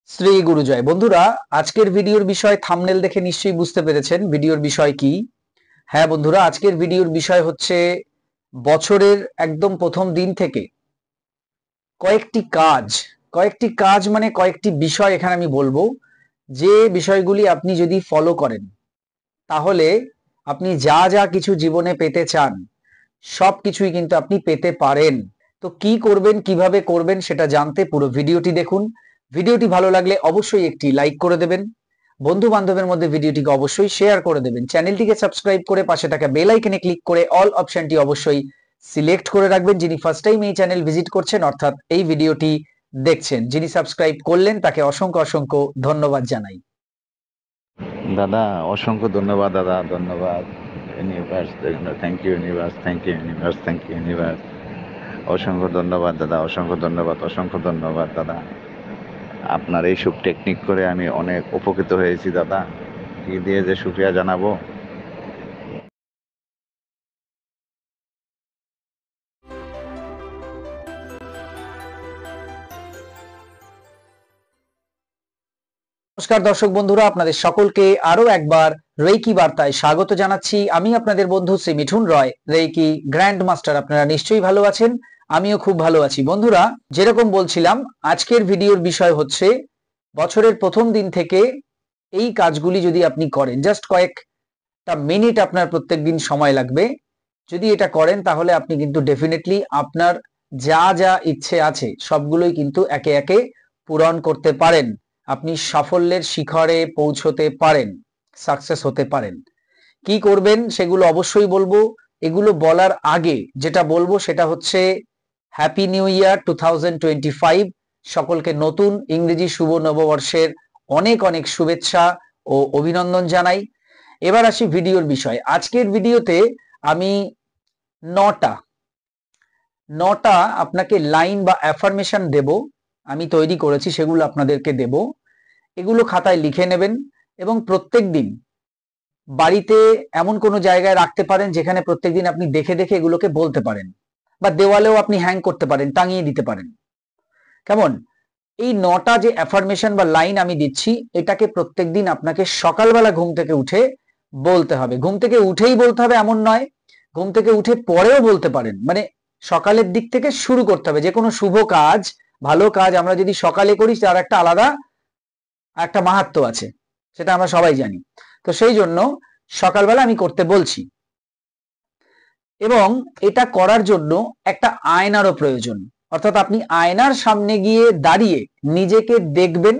শ্রী গুরুজয়। বন্ধুরা, আজকের ভিডিওর বিষয় থাম্বনেল দেখে নিশ্চয়ই বুঝতে পেরেছেন ভিডিওর বিষয় কি। হ্যাঁ বন্ধুরা, আজকের ভিডিওর বিষয় হচ্ছে বছরের একদম প্রথম দিন থেকে কয়েকটি কাজ মানে কয়েকটি বিষয় এখানে আমি বলবো, যে বিষয়গুলি আপনি যদি ফলো করেন তাহলে আপনি যা যা কিছু জীবনে পেতে চান সবকিছুই কিন্তু আপনি পেতে পারেন। তো কি করবেন, কিভাবে করবেন সেটা জানতে পুরো ভিডিওটি দেখুন। ভিডিওটি ভালো লাগলে অবশ্যই একটি লাইক করে দেবেন, বন্ধু বান্ধবের মধ্যে ভিডিওটিকে অবশ্যই শেয়ার করে দেবেন, চ্যানেলটিকে সাবস্ক্রাইব করে পাশে থাকা বেল আইকনে ক্লিক করে অল অপশনটি অবশ্যই সিলেক্ট করে রাখবেন। যিনি ফার্স্ট টাইম এই চ্যানেল ভিজিট করছেন অর্থাৎ এই ভিডিওটি দেখছেন, যিনি সাবস্ক্রাইব করলেন তাকে অসংখ্য অসংখ্য ধন্যবাদ জানাই। দাদা অসংখ্য ধন্যবাদ। দাদা ধন্যবাদ। Universe, thank you universe, thank you universe, thank you universe. অসংখ্য ধন্যবাদ দাদা, অসংখ্য ধন্যবাদ, অসংখ্য ধন্যবাদ দাদা। আপনার এই সব টেকনিক করে আমি অনেক উপকৃত হয়েছি দাদা। কি দিয়ে যে শুকরিয়া জানাবো। নমস্কার দর্শক বন্ধুরা, আপনাদের সকলকে আরো একবার রেইকি বার্তায় স্বাগত জানাচ্ছি। আমি আপনাদের বন্ধু শ্রী মিঠুন রয়, রেইকি গ্র্যান্ড মাস্টার। আপনারা নিশ্চয়ই ভালো আছেন, আমিও খুব ভালো আছি। বন্ধুরা, যেরকম বলছিলাম, আজকের ভিডিওর বিষয় হচ্ছে বছরের প্রথম দিন থেকে এই কাজগুলি যদি আপনি করেন, জাস্ট কয়েকটা মিনিট আপনার প্রত্যেক দিন সময় লাগবে, যদি এটা করেন তাহলে আপনি কিন্তু ডেফিনেটলি আপনার যা যা ইচ্ছে আছে সবগুলোই কিন্তু একে একে পূরণ করতে পারেন। আপনি সাফল্যের শিখরে পৌঁছতে পারেন, সাকসেস হতে পারেন। কি করবেন সেগুলো অবশ্যই বলবো। এগুলো বলার আগে যেটা বলবো সেটা হচ্ছে হ্যাপি নিউ ইয়ার 2025। সকলকে নতুন ইংরেজি শুভ নববর্ষের অনেক অনেক শুভেচ্ছা ও অভিনন্দন জানাই। এবার আসি ভিডিওর বিষয়। আজকের ভিডিওতে আমি নটা আপনাকে লাইন বা অ্যাফার্মেশন দেব, আমি তৈরি করেছি, সেগুলো আপনাদেরকে দেব। এগুলো খাতায় লিখে নেবেন এবং প্রত্যেক দিন বাড়িতে এমন কোনো জায়গায় রাখতে পারেন যেখানে প্রত্যেকদিন আপনি দেখে দেখে এগুলোকে বলতে পারেন, বা দেওয়ালেও আপনি হ্যাং করতে পারেন, টাঙিয়ে দিতে পারেন। কেমন? এই নটা যে অ্যাফার্মেশন বা লাইন আমি দিচ্ছি, এটাকে প্রত্যেকদিন আপনাকে সকালবেলা ঘুম থেকে উঠে বলতে হবে। ঘুম থেকে উঠেই বলতে হবে এমন নয়, ঘুম থেকে উঠে পরেও বলতে পারেন। মানে সকালের দিক থেকে শুরু করতে হবে। যে কোনো শুভ কাজ, ভালো কাজ আমরা যদি সকালে করি তার একটা আলাদা একটা মাহাত্ম্য আছে, সেটা আমরা সবাই জানি। তো সেই জন্য সকালবেলা আমি করতে বলছি। এবং এটা করার জন্য একটা আয়নারও প্রয়োজন, অর্থাৎ আপনি আয়নার সামনে গিয়ে দাঁড়িয়ে নিজেকে দেখবেন,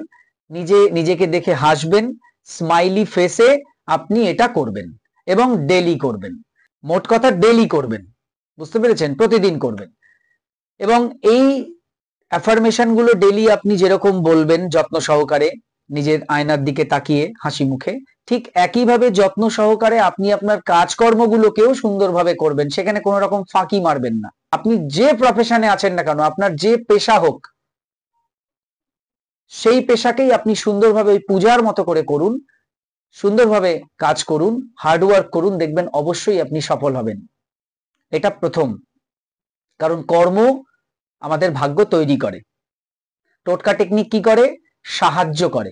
নিজেকে দেখে হাসবেন, স্মাইলি ফেসে আপনি এটা করবেন এবং ডেলি করবেন। মোট কথা ডেলি করবেন, বুঝতে পেরেছেন? প্রতিদিন করবেন। এবং এই অ্যাফার্মেশন গুলো ডেলি আপনি যেরকম বলবেন যত্ন সহকারে, নিজের আয়নার দিকে তাকিয়ে হাসি মুখে, ঠিক একইভাবে যত্ন সহকারে আপনি আপনার কাজকর্মগুলোকেও সুন্দরভাবে করবেন। সেখানে কোনো রকম ফাঁকি মারবেন না। আপনি যে প্রফেশনে আছেন না কেন, আপনার যে পেশা হোক, সেই পেশাকেই আপনি সুন্দরভাবে ওই পূজার মতো করে করুন, সুন্দরভাবে কাজ করুন, হার্ডওয়ার্ক করুন, দেখবেন অবশ্যই আপনি সফল হবেন। এটা প্রথম। কারণ কর্ম আমাদের ভাগ্য তৈরি করে। টোটকা টেকনিক কি করে? সাহায্য করে,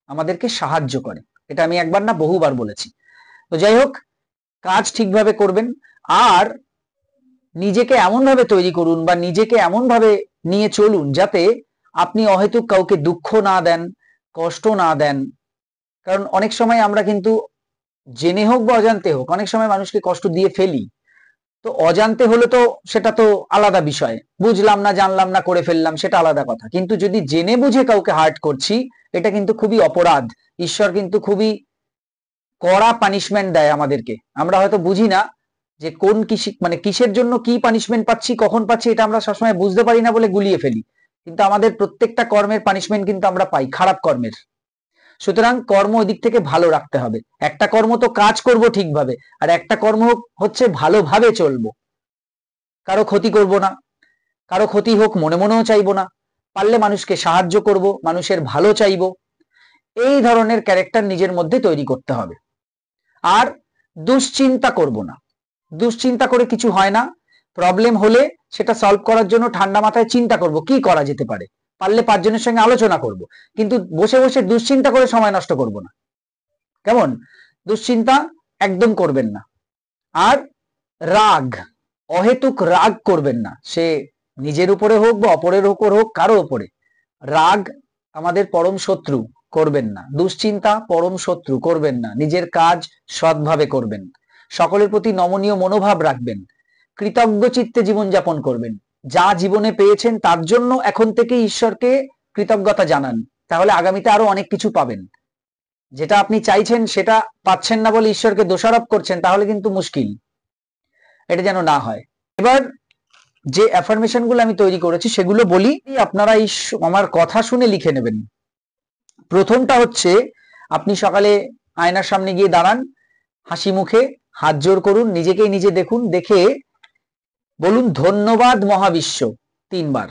আমাদেরকে সাহায্য করে। এটা আমি একবার না বহুবার বলেছি। তো যাই হোক, কাজ ঠিকভাবে করবেন আর নিজেকে এমন ভাবে তৈরি করুন বা নিজেকে এমন ভাবে নিয়ে চলুন যাতে আপনি অহেতুক কাউকে দুঃখ না দেন, কষ্ট না দেন। কারণ অনেক সময় আমরা কিন্তু জেনে হোক বা অজান্তে হোক অনেক সময় মানুষকে কষ্ট দিয়ে ফেলি। তো অজান্তে হলে তো সেটা তো আলাদা বিষয়, বুঝলাম না, জানলাম না, করে ফেললাম, সেটা আলাদা কথা। কিন্তু যদি জেনে বুঝে কাউকে হার্ট করছি, এটা কিন্তু খুবই অপরাধ। ঈশ্বর কিন্তু খুবই কড়া পানিশমেন্ট দেয় আমাদেরকে। আমরা হয়তো বুঝি না যে কোন মানে কিসের জন্য কি পানিশমেন্ট পাচ্ছি, কখন পাচ্ছি, এটা আমরা সবসময় বুঝতে পারি না বলে গুলিয়ে ফেলি। কিন্তু আমাদের প্রত্যেকটা কর্মের পানিশমেন্ট কিন্তু আমরা পাই, খারাপ কর্মের। সুতরাং কর্ম ওই দিক থেকে ভালো রাখতে হবে। একটা কর্ম তো কাজ করব ঠিকভাবে, আর একটা কর্ম হচ্ছে ভালোভাবে চলবো, কারো ক্ষতি করব না, কারো ক্ষতি হোক মনে মনেও চাইবো না, পারলে মানুষকে সাহায্য করব, মানুষের ভালো চাইবো। এই ধরনের ক্যারেক্টার নিজের মধ্যে তৈরি করতে হবে। আর দুশ্চিন্তা করব না। দুশ্চিন্তা করে কিছু হয় না। প্রবলেম হলে সেটা সলভ করার জন্য ঠান্ডা মাথায় চিন্তা করব কি করা যেতে পারে, পারলে 5 জনের সঙ্গে আলোচনা করব, কিন্তু বসে বসে দুশ্চিন্তা করে সময় নষ্ট করব না। কেমন? দুশ্চিন্তা একদম করবেন না। আর রাগ, অহেতুক রাগ করবেন না, সে নিজের উপরে হোক বা অপরের উপর হোক, কারো উপরে। রাগ আমাদের পরম শত্রু, করবেন না। দুশ্চিন্তা পরম শত্রু, করবেন না। নিজের কাজ সৎভাবে করবেন, সকলের প্রতি নমনীয় মনোভাব রাখবেন, কৃতজ্ঞ চিত্তে জীবনযাপন করবেন। যা জীবনে পেয়েছেন তার জন্য এখন থেকে ঈশ্বরকে কৃতজ্ঞতা জানান, তাহলে আগামীতে আরো অনেক কিছু পাবেন। যেটা আপনি চাইছেন সেটা পাচ্ছেন না বলে ঈশ্বরকে দোষারোপ করছেন, তাহলে কিন্তু মুশকিল। এটা যেন না হয়। এবার যে অ্যাফার্মেশন গুলো আমি তৈরি করেছি সেগুলো বলি, আপনারা এই আমার কথা শুনে লিখে নেবেন। প্রথমটা হচ্ছে, আপনি সকালে আয়নার সামনে গিয়ে দাঁড়ান, হাসি মুখে হাত জোড় করুন, নিজেকেই নিজে দেখুন, দেখে বলুন ধন্যবাদ মহাবিশ্ব 3 বার।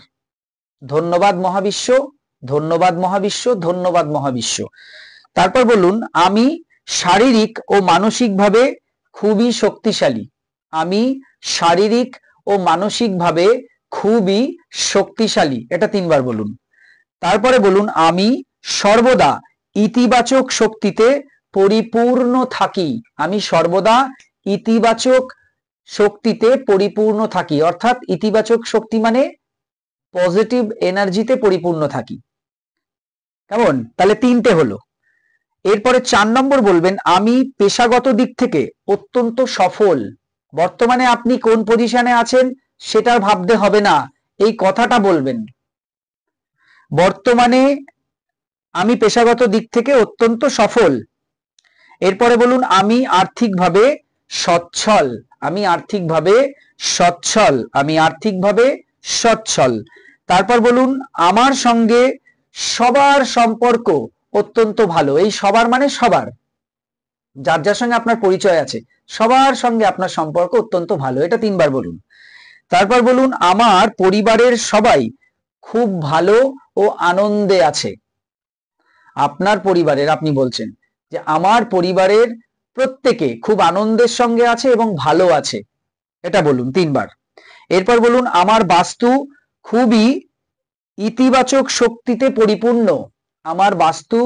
ধন্যবাদ মহাবিশ্ব, ধন্যবাদ মহাবিশ্ব, ধন্যবাদ মহাবিশ্ব। তারপর বলুন আমি শারীরিক ও মানসিকভাবে খুবই শক্তিশালী। আমি শারীরিক ও মানসিকভাবে খুবই শক্তিশালী, এটা 3 বার বলুন। তারপরে বলুন আমি সর্বদা ইতিবাচক শক্তিতে পরিপূর্ণ থাকি। আমি সর্বদা ইতিবাচক শক্তিতে পরিপূর্ণ থাকি, অর্থাৎ ইতিবাচক শক্তি মানে পজিটিভ এনার্জিতে পরিপূর্ণ থাকি। কেমন? তাহলে 3টে হলো। এরপরে 4 নম্বর বলবেন আমি পেশাগত দিক থেকে অত্যন্ত সফল। বর্তমানে আপনি কোন পজিশনে আছেন সেটা ভাবতে হবে না, এই কথাটা বলবেন। বর্তমানে আমি পেশাগত দিক থেকে অত্যন্ত সফল। এরপরে বলুন আমি আর্থিকভাবে সচ্ছল। আমি আর্থিকভাবে সচ্ছল। আমি আর্থিকভাবে সচ্ছল। তারপর বলুন আমার সঙ্গে সবার সম্পর্ক অত্যন্ত ভালো। এই সবার মানে সবার, যার যার সঙ্গে আপনার পরিচয় আছে সবার সঙ্গে আপনার সম্পর্ক অত্যন্ত ভালো, এটা 3 বার বলুন। তারপর বলুন আমার পরিবারের সবাই খুব ভালো ও আনন্দে আছে। আপনার পরিবারের, আপনি বলছেন যে আমার পরিবারের প্রত্যেকে খুব আনন্দের সঙ্গে আছে এবং ভালো আছে, এটা বলুন 3 বার। এরপর বলুন আমার বাস্তু খুবই ইতিবাচক শক্তিতে পরিপূর্ণ। আমার বাস্তু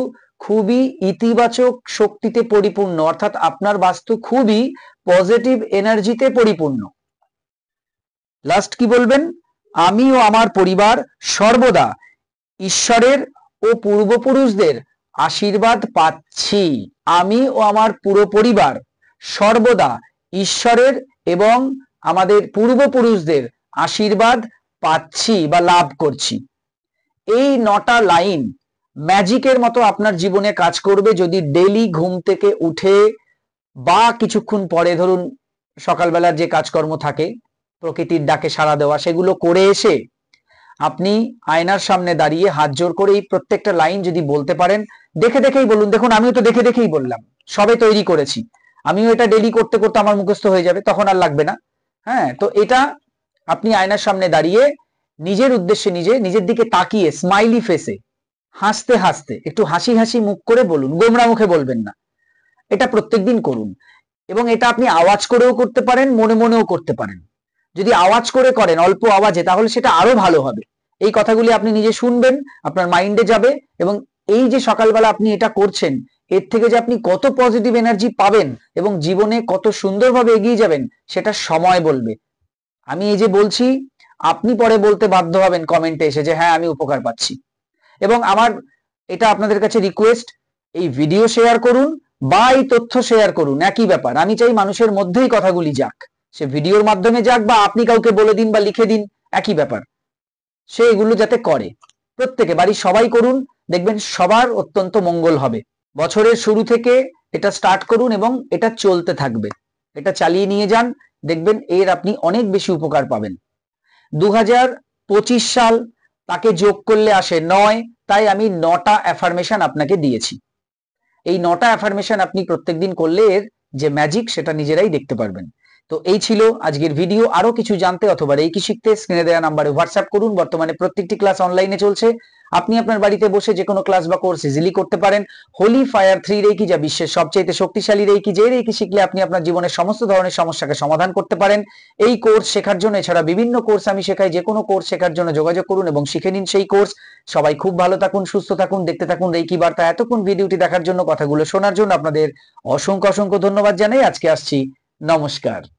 খুবই ইতিবাচক শক্তিতে পরিপূর্ণ, অর্থাৎ আপনার বাস্তু খুবই পজিটিভ এনার্জিতে পরিপূর্ণ। লাস্ট কি বলবেন? আমি ও আমার পরিবার সর্বদা ঈশ্বরের ও পূর্বপুরুষদের আশীর্বাদ পাচ্ছি। আমি ও আমার পুরো পরিবার সর্বদা ঈশ্বরের এবং আমাদের পূর্বপুরুষদের আশীর্বাদ পাচ্ছি বা লাভ করছি। এই 9টা লাইন ম্যাজিকের মতো আপনার জীবনে কাজ করবে যদি ডেইলি ঘুম থেকে উঠে বা কিছুক্ষণ পরে, ধরুন সকালবেলার যে কাজকর্ম থাকে প্রকৃতির ডাকে সাড়া দেওয়া, সেগুলো করে এসে আপনি আয়নার সামনে দাঁড়িয়ে হাত জোড় করে এই প্রত্যেকটা লাইন যদি বলতে পারেন, দেখে দেখেই বলুন। দেখুন আমিও তো দেখে দেখেই বললাম, সবে তৈরি করেছি, আমিও এটা ডেইলি করতে করতে আমার মুখস্থ হয়ে যাবে, তখন আর লাগবে না। হ্যাঁ, তো এটা আপনি আয়নার সামনে দাঁড়িয়ে নিজের উদ্দেশ্যে নিজের দিকে তাকিয়ে স্মাইলি ফেসে হাসতে হাসতে একটু হাসি হাসি মুখ করে বলুন, গোমরা মুখে বলবেন না। এটা প্রত্যেকদিন করুন, এবং এটা আপনি আওয়াজ করেও করতে পারেন, মনে মনেও করতে পারেন। যদি আওয়াজ করে করেন অল্প আওয়াজে, তাহলে সেটা আরো ভালো হবে। এই কথাগুলি আপনি নিজে শুনবেন, আপনার মাইন্ডে যাবে, এবং এই যে সকালবেলা আপনি এটা করছেন, এর থেকে যে আপনি কত পজিটিভ এনার্জি পাবেন এবং জীবনে কত সুন্দরভাবে এগিয়ে যাবেন সেটা সময় বলবে। আমি এই যে বলছি, আপনি পরে বলতে বাধ্য হবেন কমেন্টে এসে যে হ্যাঁ আমি উপকার পাচ্ছি। এবং আমার এটা আপনাদের কাছে রিকোয়েস্ট, এই ভিডিও শেয়ার করুন বা এই তথ্য শেয়ার করুন, একই ব্যাপার। আমি চাই মানুষের মধ্যেই কথাগুলি যাক, সে ভিডিওর মাধ্যমে যাক বা আপনি কাউকে বলে দিন বা লিখে দিন, একই ব্যাপার। সে এগুলো যাতে করে, প্রত্যেকে বাড়ির সবাই করুন, দেখবেন সবার অত্যন্ত মঙ্গল হবে। বছরের শুরু থেকে এটা স্টার্ট করুন এবং এটা চলতে থাকবে, এটা চালিয়ে নিয়ে যান, দেখবেন এর আপনি অনেক বেশি উপকার পাবেন। 2025 সাল তাকে যোগ করলে আসে 9, তাই আমি 9টা অ্যাফার্মেশন আপনাকে দিয়েছি। এই 9টা অ্যাফার্মেশন আপনি প্রত্যেকদিন করলে এর যে ম্যাজিক সেটা নিজেরাই দেখতে পারবেন। তো এই ছিল আজকের ভিডিও। আরো কিছু জানতে অথবা এই কি শিখতে স্ক্রিনে দেওয়া নাম্বারে হোয়াটসঅ্যাপ করুন। বর্তমানে প্রত্যেকটি ক্লাস অনলাইনে চলছে, আপনি আপনার বাড়িতে বসে যে কোনো ক্লাস বা কোর্স ইজিলি করতে পারেন। হোলি ফায়ার 3 রেকি যা বিশ্বের সবচেয়ে শক্তিশালী রেকি, যে রেকি শিখলে আপনি আপনার জীবনের সমস্ত ধরনের সমস্যাকে সমাধান করতে পারেন। এই কোর্স শেখার জন্য, এছাড়া বিভিন্ন কোর্স আমি শেখাই, যে কোনো কোর্স শেখার জন্য যোগাযোগ করুন এবং শিখে নিন সেই কোর্স। সবাই খুব ভালো থাকুন, সুস্থ থাকুন, দেখতে থাকুন রেকি বার্তা। এতক্ষণ ভিডিওটি দেখার জন্য, কথাগুলো শোনার জন্য আপনাদের অসংখ্য অসংখ্য ধন্যবাদ জানাই। আজকে আসছি, নমস্কার।